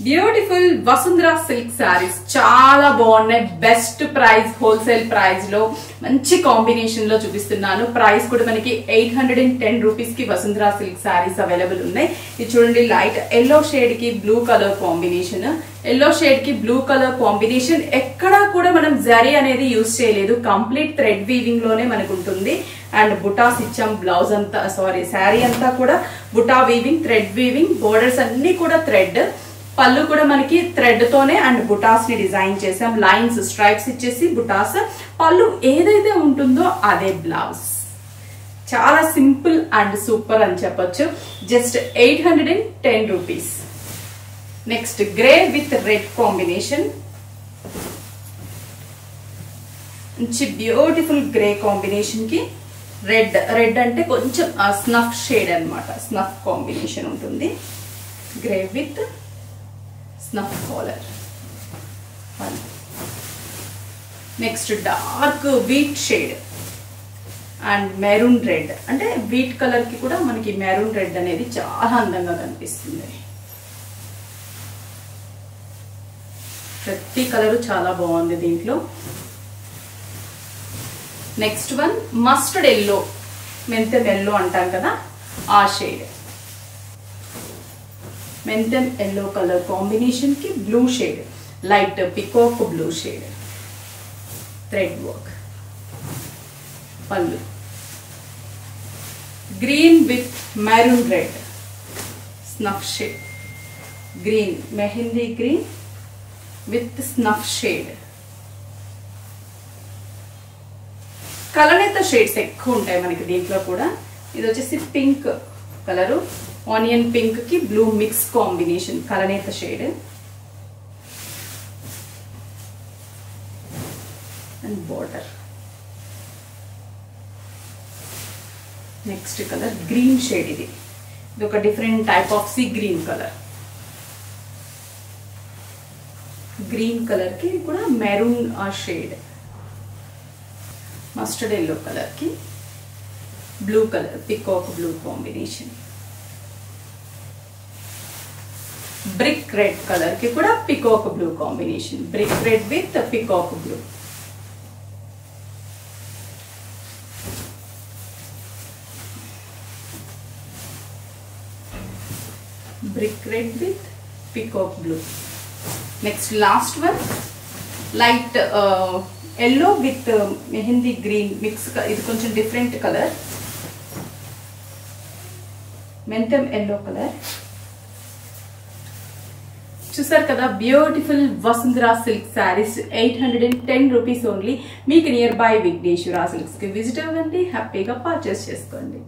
Beautiful Vasundhara silk saris చాలా బాగున్నాయి. Best price, wholesale price లో మంచి కాంబినేషన్ లో చూపిస్తున్నాను. ప్రైస్ కూడా మనకి 810 రూపీస్ కి వసుంధర సిల్క్ సారీస్ అవైలబుల్ ఉన్నాయి. ఇది చూడండి, లైట్ ఎల్లో షేడ్ కి blue colour combination. Yellow shade కి బ్లూ కలర్ కాంబినేషన్ ఎక్కడా కూడా మనం జరీ అనేది యూజ్ చేయలేదు. కంప్లీట్ థ్రెడ్ వీవింగ్ లోనే మనకు ఉంటుంది. అండ్ బుటాస్ ఇచ్చాం. బ్లౌజ్ అంతా శారీ అంతా కూడా buta weaving, thread weaving, borders అన్ని కూడా థ్రెడ్. పళ్ళు కూడా మనకి థ్రెడ్ తోనే అండ్ బుటాస్ ని డిజైన్ చేసాం. లైన్స్, స్ట్రైప్స్ ఇచ్చేసి బుటాస్. పళ్ళు ఏదైతే ఉంటుందో అదే బ్లౌజ్. చాలా సింపుల్ అండ్ సూపర్ అని చెప్పొచ్చు. Just 810 rupees. Next grey with red combination. మంచి బ్యూటిఫుల్ గ్రే కాంబినేషన్ కి రెడ్ అంటే కొంచెం స్నఫ్ షేడ్ అన్నమాట. స్నఫ్ కాంబినేషన్ ఉంటుంది. Grey with snuff colour. Next dark wheat shade and maroon red. అంటే వీట్ కలర్ కి కూడా మనకి మెరూన్ రెడ్ అనేది చాలా అందంగా కనిపిస్తుంది. ప్రతి కలర్ చాలా బాగుంది దీంట్లో. నెక్స్ట్ వన్ మస్టర్డ్ ఎల్లో, మెంతెం ఎల్లో అంటాం కదా, ఆ షేడ్. మెంతెం ఎల్లో కలర్ కాంబినేషన్ కి blue shade, light peacock blue shade, thread work. పళ్ళు green with maroon red, snuff shade. Green, mehendi green with snuff shade. కలనేత షేడ్స్ ఎక్కువ ఉంటాయి మనకి దీంట్లో కూడా. ఇది వచ్చేసి పింక్ కలరు, ఆనియన్ పింక్ కి బ్లూ మిక్స్ కాంబినేషన్, కలనేత shade. And border. Next colour green shade. ఇది ఒక different type of see green colour. Green colour కి కూడా maroon shade. Mustard yellow colour కి blue colour, peacock blue combination. Brick red colour కి కూడా peacock blue combination. Brick red with peacock blue. Brick red with peacock blue. Next last one light yellow with mehendi green mix. ఇది కొంచెం different colour, మెంతెం yellow colour. చూసారు కదా, beautiful Vasundhara silk saris 810 rupees only. మీకు nearby Vighneshwara silks కి visit అవ్వండి, హ్యాపీగా purchase చేసుకోండి.